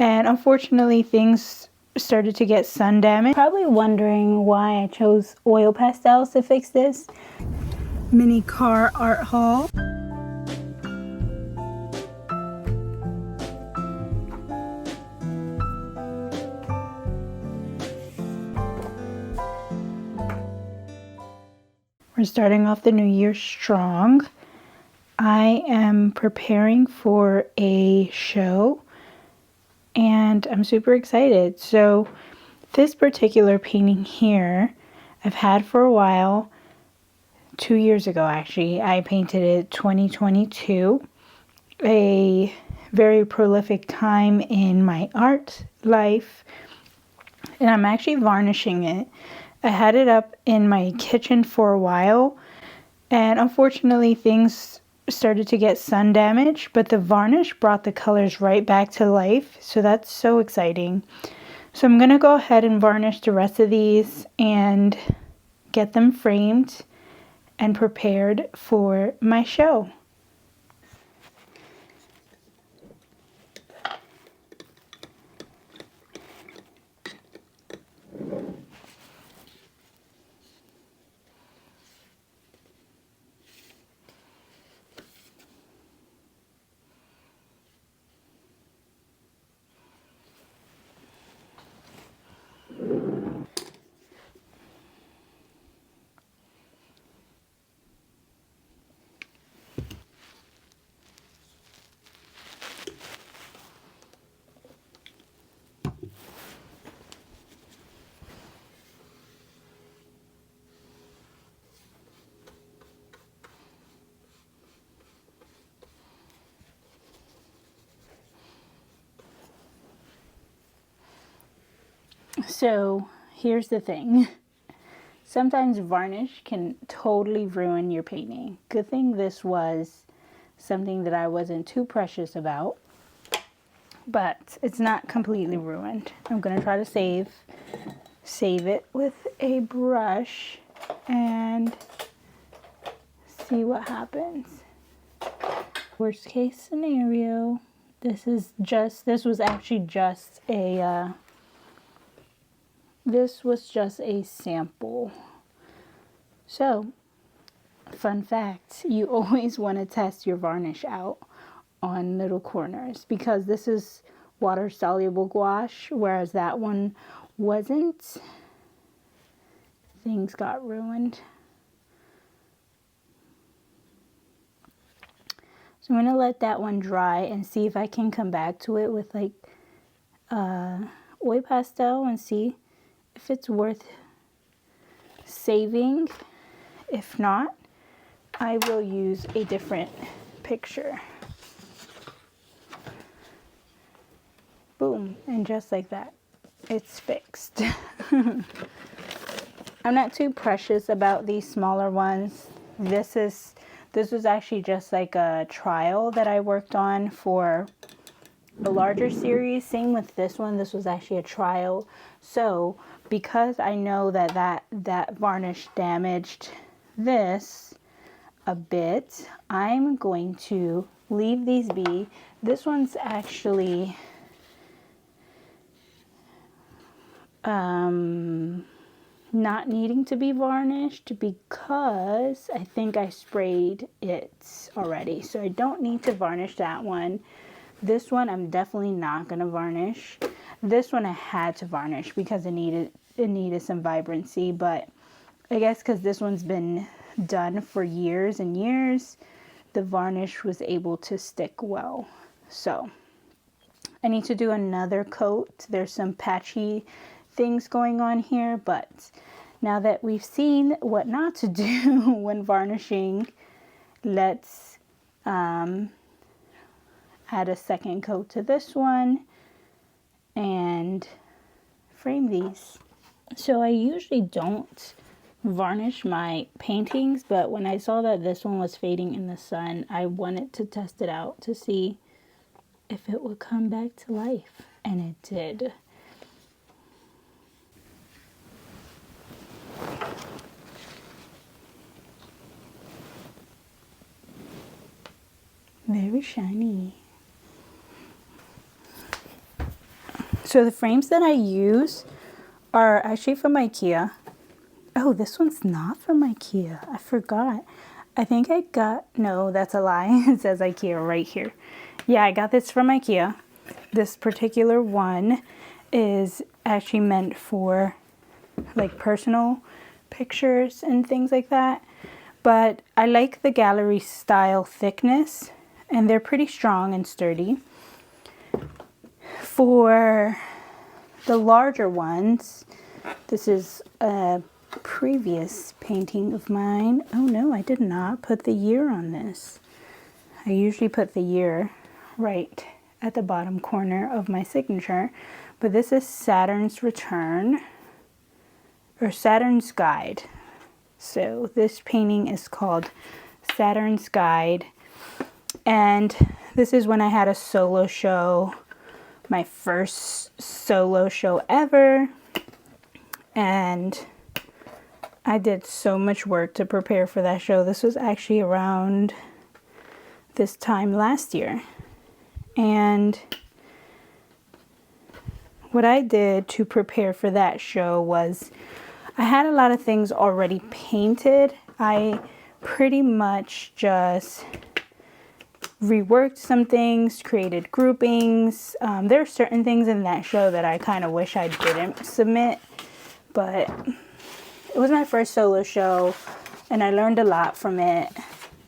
And unfortunately, things started to get sun damage. Probably wondering why I chose oil pastels to fix this. Mini car art haul. We're starting off the new year strong. I am preparing for a show and I'm super excited. So this particular painting here, I've had for a while. 2 years ago actually, I painted it 2022. A very prolific time in my art life. And I'm actually varnishing it. I had it up in my kitchen for a while. And unfortunately things started to get sun damage, but the varnish brought the colors right back to life. So that's so exciting. So I'm going to go ahead and varnish the rest of these and get them framed and prepared for my show. So here's the thing. Sometimes varnish can totally ruin your painting. Good thing this was something that I wasn't too precious about, but it's not completely ruined. I'm gonna try to save it with a brush and see what happens. Worst case scenario, this was actually just a this was just a sample. So, fun fact, you always want to test your varnish out on little corners because this is water soluble gouache, whereas that one wasn't. Things got ruined. So I'm going to let that one dry and see if I can come back to it with like oil pastel and see if it's worth saving. If not, I will use a different picture. Boom, and just like that, it's fixed. I'm not too precious about these smaller ones. This was actually just like a trial that I worked on for a larger series. Same with this one. This was actually a trial. So because I know that varnish damaged this a bit, I'm going to leave these be. This one's actually not needing to be varnished because I think I sprayed it already, so I don't need to varnish that one. This one I'm definitely not gonna varnish. This one I had to varnish because it needed some vibrancy, but I guess because this one's been done for years and years, the varnish was able to stick well. So I need to do another coat. There's some patchy things going on here, but now that we've seen what not to do when varnishing, let's add a second coat to this one and frame these. So I usually don't varnish my paintings, but when I saw that this one was fading in the sun, I wanted to test it out to see if it would come back to life, and it did. Very shiny. So the frames that I use are actually from IKEA. Oh, this one's not from IKEA. I forgot. I think I got, no, that's a lie. It says IKEA right here. Yeah, I got this from IKEA. This particular one is actually meant for like personal pictures and things like that. But I like the gallery style thickness, and they're pretty strong and sturdy. For the larger ones, this is a previous painting of mine. Oh no, I did not put the year on this. I usually put the year right at the bottom corner of my signature, but this is Saturn's Return, or Saturn's Guide. So this painting is called Saturn's Guide, and this is when I had a solo show, my first solo show ever, and I did so much work to prepare for that show. This was actually around this time last year. And what I did to prepare for that show was I had a lot of things already painted. I pretty much just reworked some things, created groupings. There are certain things in that show that I kind of wish I didn't submit, but it was my first solo show and I learned a lot from it.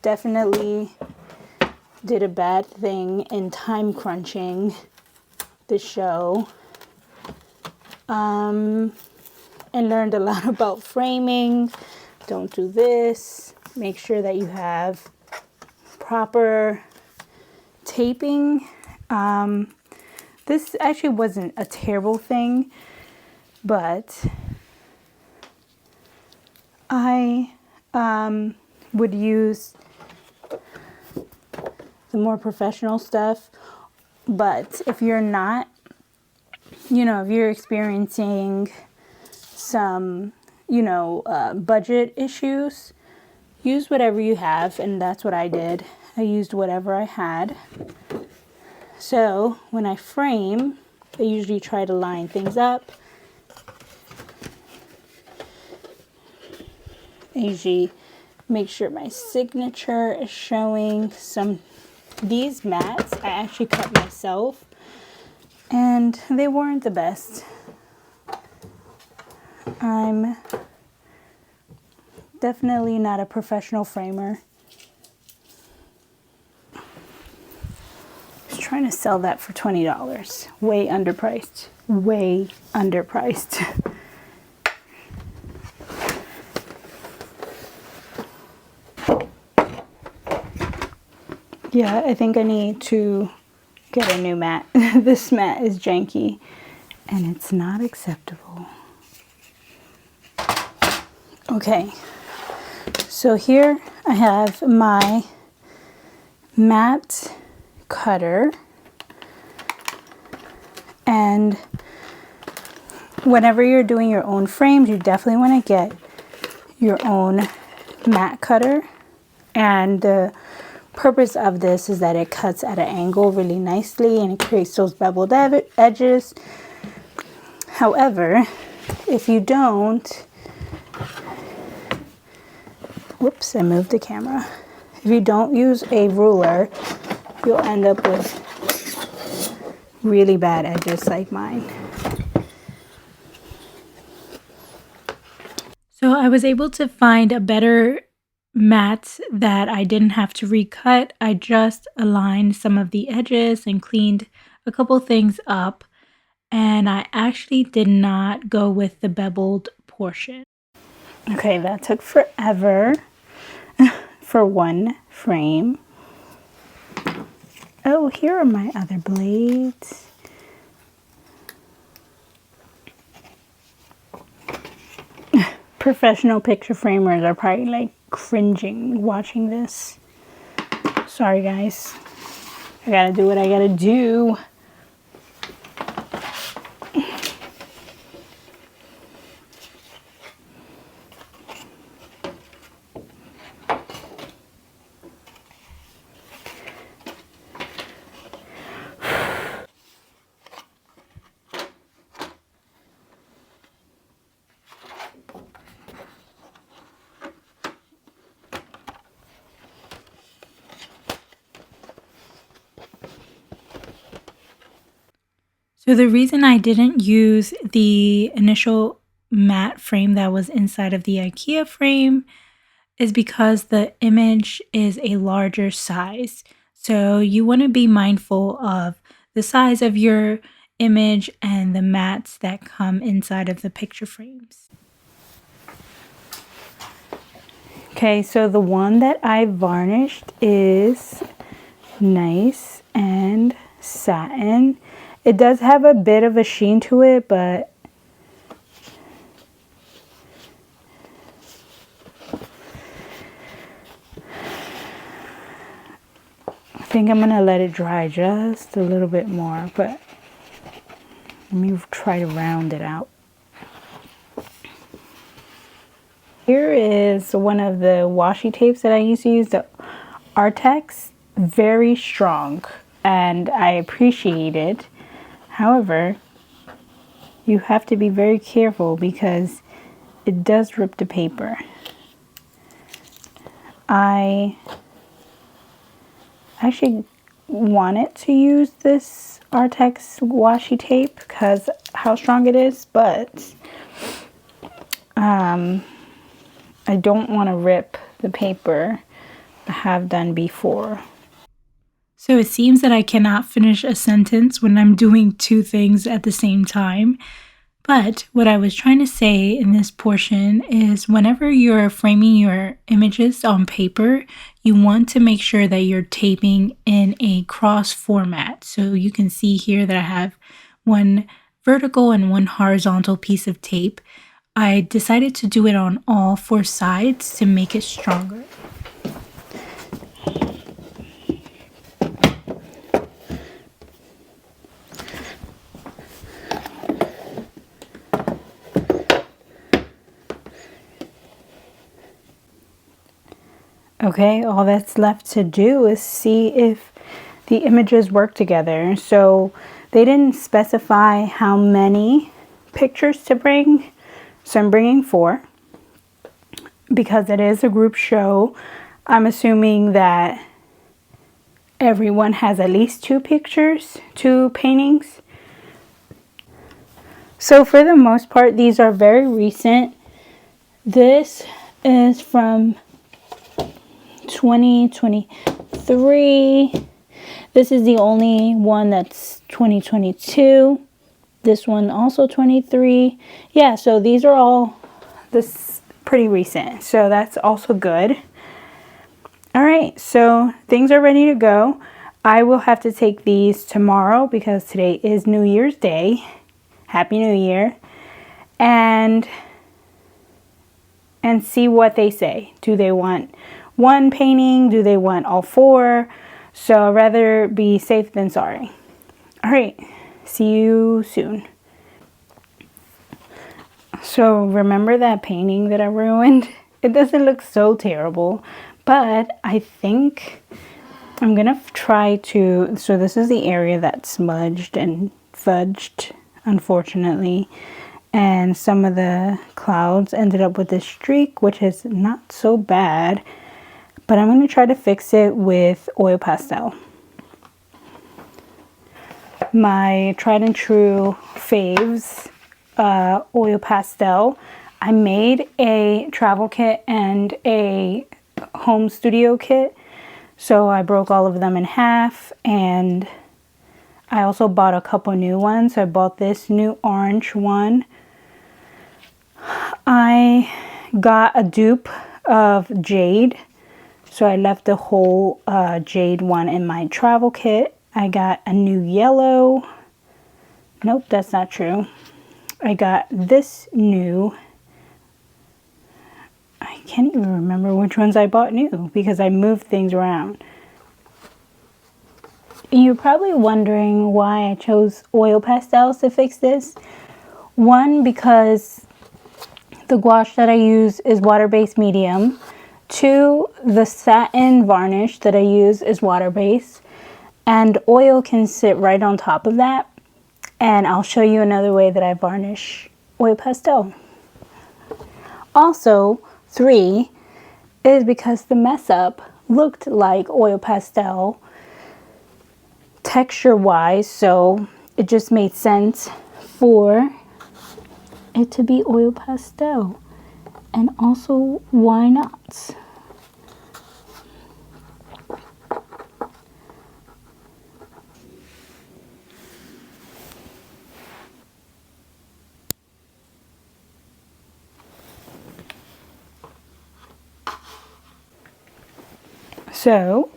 Definitely did a bad thing in time crunching the show. And learned a lot about framing. Don't do this. Make sure that you have proper taping. This actually wasn't a terrible thing, but I would use the more professional stuff. But if you're not, you know, if you're experiencing some, you know, budget issues, use whatever you have, and that's what I did. I used whatever I had. So when I frame, I usually try to line things up. I usually make sure my signature is showing. These mats I actually cut myself, and they weren't the best. I'm definitely not a professional framer. I was trying to sell that for $20. Way underpriced. Way underpriced. Yeah, I think I need to get a new mat. This mat is janky and it's not acceptable. Okay, so here I have my mat cutter, and whenever you're doing your own frames, you definitely want to get your own mat cutter, and the purpose of this is that it cuts at an angle really nicely and it creates those beveled edges. However, if you don't, whoops, I moved the camera. If you don't use a ruler, you'll end up with really bad edges like mine. So I was able to find a better mat that I didn't have to recut. I just aligned some of the edges and cleaned a couple things up, and I actually did not go with the beveled portion. Okay, that took forever for one frame. Oh, here are my other blades. Professional picture framers are probably like cringing watching this. Sorry guys, I gotta do what I gotta do. So the reason I didn't use the initial matte frame that was inside of the IKEA frame is because the image is a larger size. So you want to be mindful of the size of your image and the mats that come inside of the picture frames. Okay, so the one that I varnished is nice and satin. It does have a bit of a sheen to it, but I think I'm going to let it dry just a little bit more, but let me try to round it out. Here is one of the washi tapes that I used to use, the Artex. Very strong, and I appreciate it. However, you have to be very careful because it does rip the paper. I actually wanted to use this Artex washi tape because how strong it is, but I don't want to rip the paper. I have done before. So it seems that I cannot finish a sentence when I'm doing two things at the same time. But what I was trying to say in this portion is whenever you're framing your images on paper, you want to make sure that you're taping in a cross format. So you can see here that I have one vertical and one horizontal piece of tape. I decided to do it on all four sides to make it stronger. Okay, all that's left to do is see if the images work together. So they didn't specify how many pictures to bring, so I'm bringing 4. Because it is a group show, I'm assuming that everyone has at least 2 pictures, 2 paintings. So for the most part, these are very recent. This is from 2023. This is the only one that's 2022. This one also 23. Yeah, so these are all this pretty recent. So that's also good. All right, so things are ready to go. I will have to take these tomorrow because today is New Year's Day. Happy New Year. And see what they say. Do they want 1 painting? Do they want all 4? So I'd rather be safe than sorry. All right, see you soon. So remember that painting that I ruined? It doesn't look so terrible, but I think I'm gonna try to, so this is the area that's smudged and fudged, unfortunately. And some of the clouds ended up with this streak, which is not so bad. But I'm going to try to fix it with oil pastel. My tried and true faves, oil pastel. I made a travel kit and a home studio kit. So I broke all of them in half, and I also bought a couple new ones. I bought this new orange one. I got a dupe of jade. So I left the whole jade one in my travel kit. I got a new yellow. Nope, that's not true. I got this new. I can't even remember which ones I bought new because I moved things around. And you're probably wondering why I chose oil pastels to fix this. One, because the gouache that I use is water-based medium. 2, the satin varnish that I use is water-based, and oil can sit right on top of that. And I'll show you another way that I varnish oil pastel. Also, 3 is because the mess up looked like oil pastel texture-wise, so it just made sense for it to be oil pastel. And also, why not? So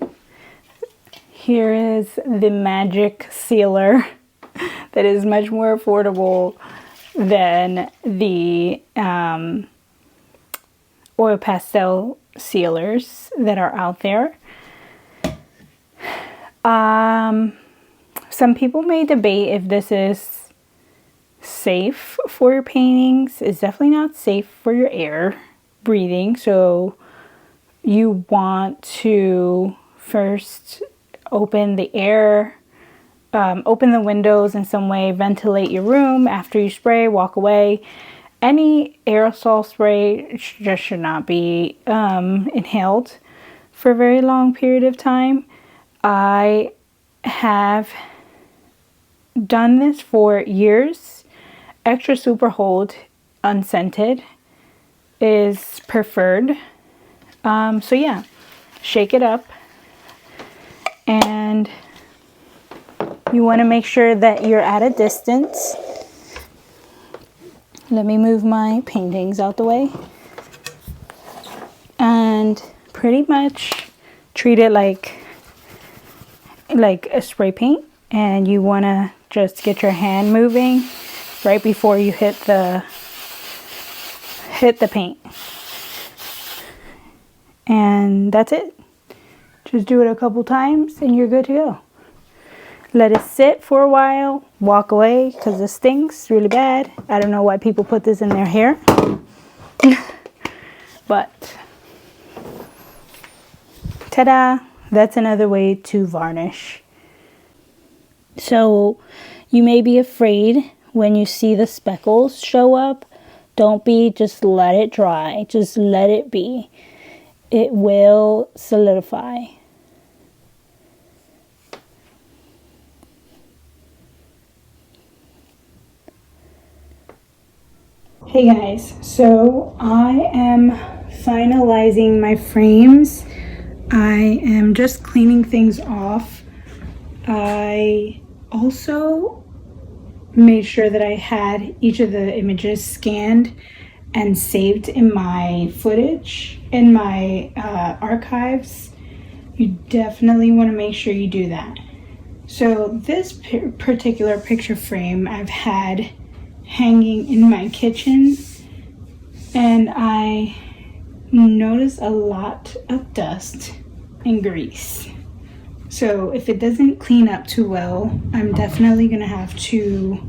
here is the magic sealer that is much more affordable than the oil pastel sealers that are out there. Some people may debate if this is safe for your paintings. It's definitely not safe for your air breathing, so you want to first open the air, open the windows in some way, ventilate your room after you spray, walk away. Any aerosol spray just should not be inhaled for a very long period of time. I have done this for years. Extra super hold unscented is preferred. So yeah, shake it up, and you want to make sure that you're at a distance. Let me move my paintings out the way, and pretty much treat it like a spray paint, and you want to just get your hand moving right before you hit the paint. And that's it. Just do it a couple times and you're good to go. Let it sit for a while, walk away, because it stinks really bad. I don't know why people put this in their hair. But ta-da, that's another way to varnish. So you may be afraid when you see the speckles show up. Don't be, just let it dry. Just let it be. It will solidify. Hey guys, so I am finalizing my frames. I am just cleaning things off. I also made sure that I had each of the images scanned and saved in my footage, in my archives. You definitely want to make sure you do that. So this particular picture frame I've had hanging in my kitchen, and I noticed a lot of dust and grease. So if it doesn't clean up too well, I'm definitely gonna have to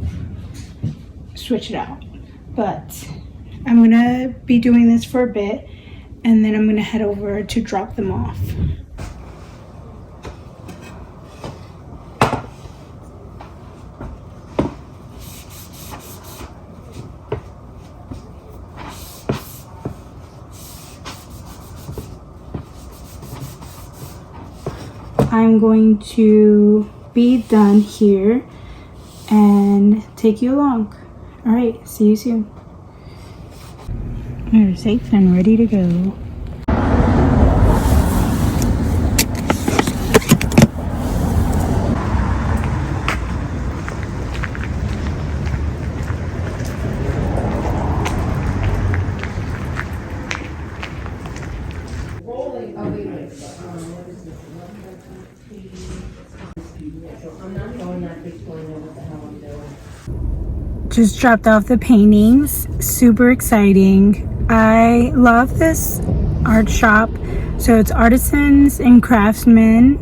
switch it out. But I'm gonna be doing this for a bit, and then I'm gonna head over to drop them off. I'm going to be done here and take you along. All right, see you soon. We're safe and ready to go. Just dropped off the paintings. Super exciting. I love this art shop. So it's Artisans and Craftsmen,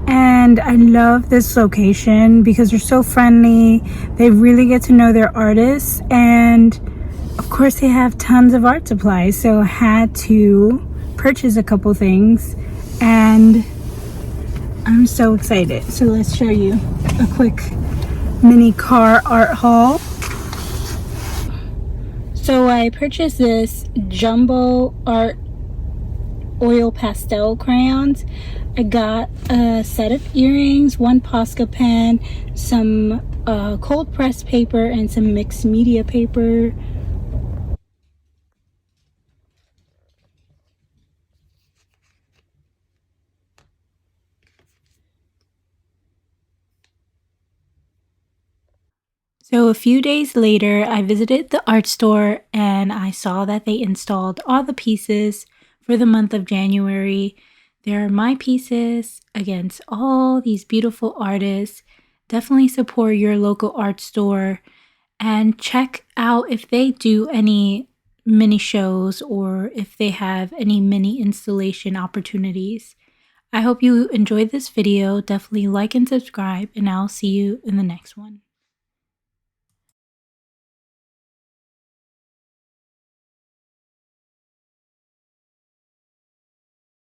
and I love this location because they're so friendly. They really get to know their artists, and of course they have tons of art supplies, so I had to purchase a couple things, and I'm so excited. So let's show you a quick mini car art haul. So I purchased this jumbo art oil pastel crayons. I got a set of earrings, one Posca pen, some cold press paper and some mixed media paper. So a few days later, I visited the art store and I saw that they installed all the pieces for the month of January. There are my pieces against all these beautiful artists. Definitely support your local art store and check out if they do any mini shows or if they have any mini installation opportunities. I hope you enjoyed this video. Definitely like and subscribe, and I'll see you in the next one.